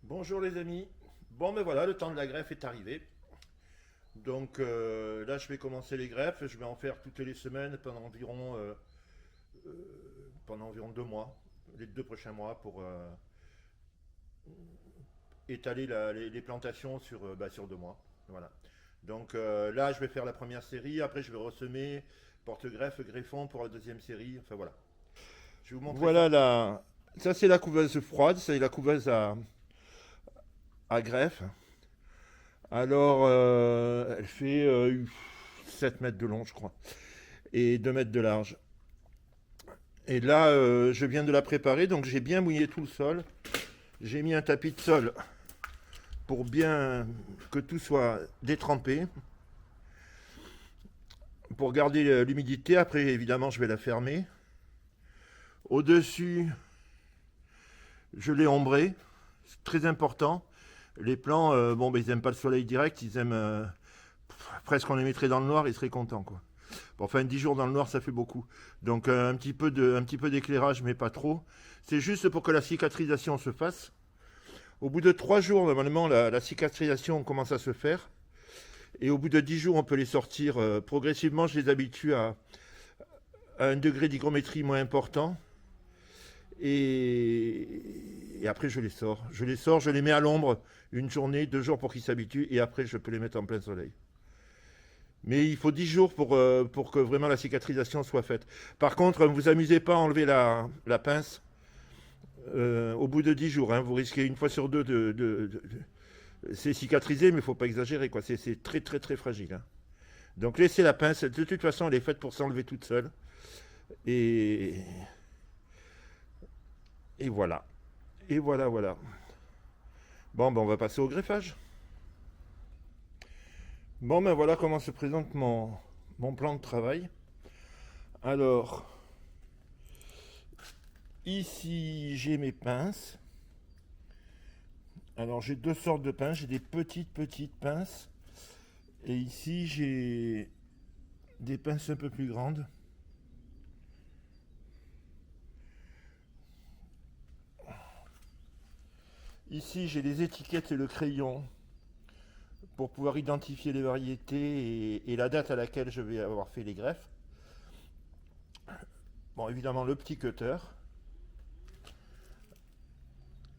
Bonjour les amis. Bon ben voilà, le temps de la greffe est arrivé. Donc là je vais commencer les greffes. Je vais en faire toutes les semaines pendant environ 2 mois, les 2 prochains mois pour étaler les plantations sur 2 mois. Voilà. Donc là je vais faire la première série, après je vais ressemer porte-greffe, greffon pour la deuxième série. Enfin voilà. Je vais vous montrer ça. Voilà ça c'est la couveuse froide, c'est la couveuse à greffe. Alors, elle fait 7 mètres de long, je crois, et 2 mètres de large. Et là, je viens de la préparer, donc j'ai bien mouillé tout le sol. J'ai mis un tapis de sol pour bien que tout soit détrempé, pour garder l'humidité. Après, évidemment, je vais la fermer. Au-dessus, je l'ai ombré, c'est très important. Les plants, bon, ben, ils n'aiment pas le soleil direct, ils aiment presque on les mettrait dans le noir, ils seraient contents, quoi. Bon, enfin, 10 jours dans le noir, ça fait beaucoup. Donc, un petit peu d'éclairage, mais pas trop. C'est juste pour que la cicatrisation se fasse. Au bout de 3 jours, normalement, la cicatrisation commence à se faire. Et au bout de 10 jours, on peut les sortir progressivement. Je les habitue à un degré d'hygrométrie moins important. Et après, je les sors. Je les mets à l'ombre une journée, 2 jours pour qu'ils s'habituent. Et après, je peux les mettre en plein soleil. Mais il faut 10 jours pour que vraiment la cicatrisation soit faite. Par contre, ne vous amusez pas à enlever la pince au bout de 10 jours. Hein. Vous risquez une fois sur deux c'est cicatrisé, mais il ne faut pas exagérer. C'est très très très fragile. Hein. Donc laissez la pince. De toute façon, elle est faite pour s'enlever toute seule. Et, et voilà. Et voilà, voilà. Bon, ben on va passer au greffage. Bon, ben voilà comment se présente mon plan de travail. Alors, ici, j'ai mes pinces. Alors, j'ai deux sortes de pinces. J'ai des petites pinces. Et ici, j'ai des pinces un peu plus grandes. Ici, j'ai les étiquettes et le crayon pour pouvoir identifier les variétés et la date à laquelle je vais avoir fait les greffes. Bon, évidemment, le petit cutter.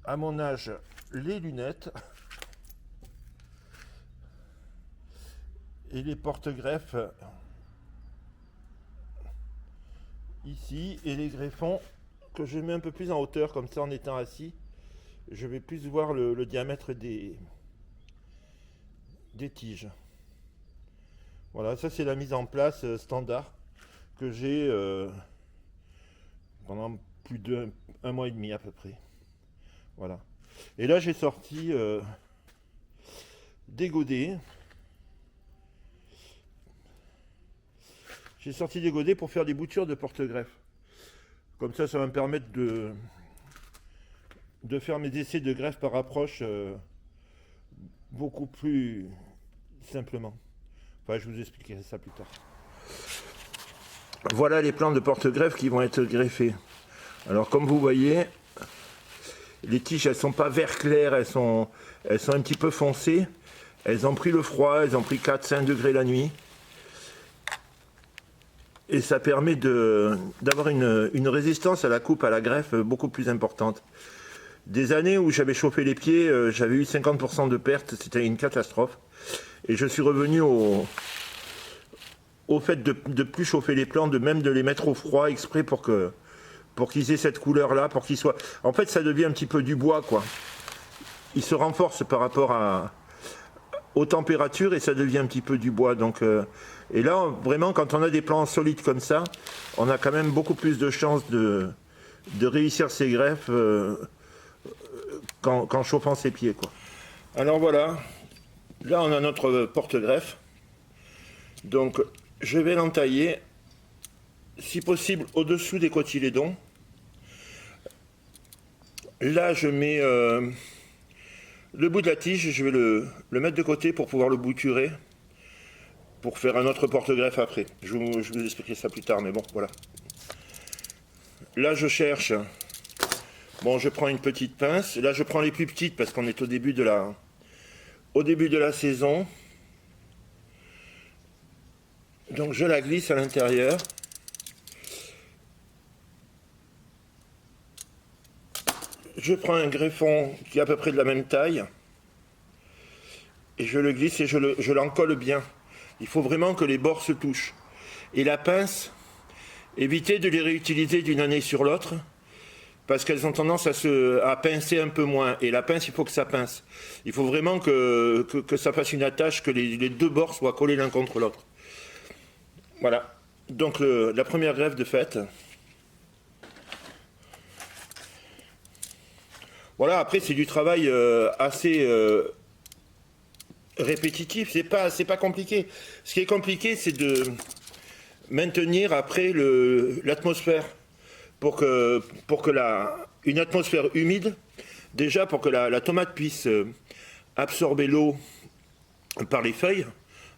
À mon âge, les lunettes et les porte-greffes ici et les greffons que je mets un peu plus en hauteur, comme ça en étant assis, je vais plus voir le diamètre des tiges. Voilà, ça c'est la mise en place standard que j'ai pendant plus d'un mois et demi à peu près. Voilà. Et là j'ai sorti des godets. J'ai sorti des godets pour faire des boutures de porte-greffe. Comme ça va me permettre de faire mes essais de greffe par approche beaucoup plus simplement. Enfin, je vous expliquerai ça plus tard. Voilà les plans de porte-greffe qui vont être greffés. Alors, comme vous voyez, les tiges, elles sont pas vert clair, elles sont un petit peu foncées. Elles ont pris le froid, elles ont pris 4-5 degrés la nuit. Et ça permet d'avoir une résistance à la coupe, à la greffe beaucoup plus importante. Des années où j'avais chauffé les pieds, j'avais eu 50% de pertes, c'était une catastrophe. Et je suis revenu au fait de plus chauffer les plants, même de les mettre au froid exprès pour qu'ils aient cette couleur-là, pour qu'ils soient... En fait, ça devient un petit peu du bois, quoi. Il se renforce par rapport aux températures et ça devient un petit peu du bois. Donc, et là, vraiment, quand on a des plants solides comme ça, on a quand même beaucoup plus de chances de réussir ces greffes qu'en chauffant ses pieds, quoi. Alors voilà, là on a notre porte-greffe. Donc je vais l'entailler, si possible au-dessous des cotylédons. Là je mets le bout de la tige, je vais le mettre de côté pour pouvoir le bouturer, pour faire un autre porte-greffe après. Je vous expliquerai ça plus tard, mais bon, voilà. Là je cherche Bon, je prends une petite pince. Là, je prends les plus petites parce qu'on est au début de la saison. Donc, je la glisse à l'intérieur. Je prends un greffon qui est à peu près de la même taille. Et je le glisse et je l'encolle bien. Il faut vraiment que les bords se touchent. Et la pince, évitez de les réutiliser d'une année sur l'autre, parce qu'elles ont tendance à pincer un peu moins. Et la pince, il faut que ça pince. Il faut vraiment que ça fasse une attache, que les deux bords soient collés l'un contre l'autre. Voilà. Donc la première greffe de faite. Voilà, après c'est du travail assez répétitif, c'est pas compliqué. Ce qui est compliqué, c'est de maintenir après l'atmosphère pour que une atmosphère humide, déjà pour que la tomate puisse absorber l'eau par les feuilles.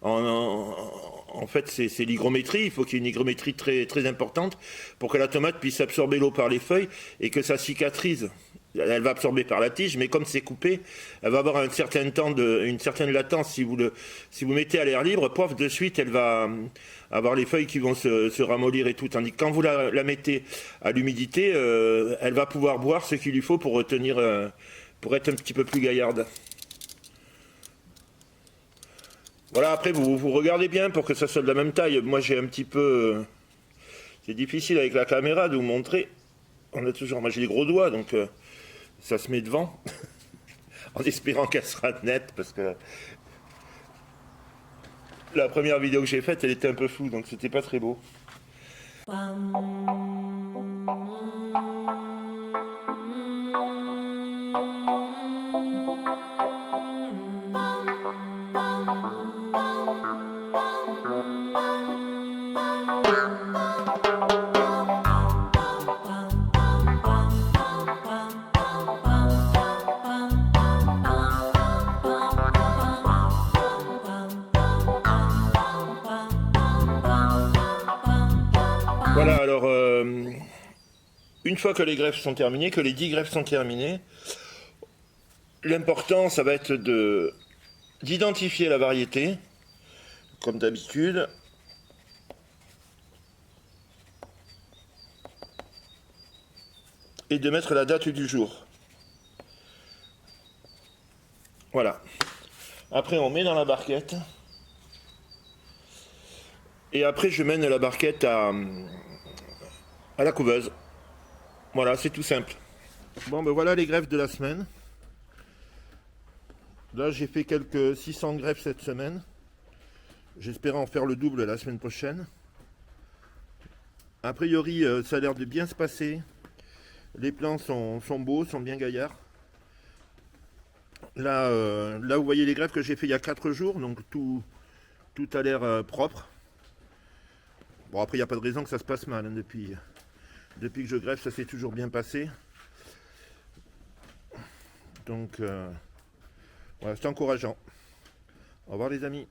En fait, c'est l'hygrométrie. Il faut qu'il y ait une hygrométrie très, très importante pour que la tomate puisse absorber l'eau par les feuilles et que ça cicatrise. Elle va absorber par la tige, mais comme c'est coupé, elle va avoir un certain temps une certaine latence. Si vous mettez à l'air libre, pof, de suite, elle va avoir les feuilles qui vont se ramollir et tout. Tandis que quand vous la mettez à l'humidité, elle va pouvoir boire ce qu'il lui faut pour retenir, pour être un petit peu plus gaillarde. Voilà, après vous regardez bien pour que ça soit de la même taille. Moi j'ai un petit peu... c'est difficile avec la caméra de vous montrer. Moi j'ai des gros doigts, donc ça se met devant. En espérant qu'elle sera nette, parce que la première vidéo que j'ai faite, elle était un peu floue, donc c'était pas très beau. Voilà, alors, une fois que les greffes sont terminées, que les 10 greffes sont terminées, l'important, ça va être d'identifier la variété, comme d'habitude. Et de mettre la date du jour. Voilà. Après, on met dans la barquette. Et après, je mène la barquette à la couveuse. Voilà, c'est tout simple. Bon, ben voilà les greffes de la semaine. Là, j'ai fait quelques 600 greffes cette semaine. J'espère en faire le double la semaine prochaine. A priori, ça a l'air de bien se passer. Les plants sont beaux, sont bien gaillards. Là, vous voyez les greffes que j'ai fait il y a 4 jours, donc tout a l'air propre. Bon, après, il n'y a pas de raison que ça se passe mal. Hein, depuis que je greffe, ça s'est toujours bien passé. Donc, voilà, c'est encourageant. Au revoir les amis.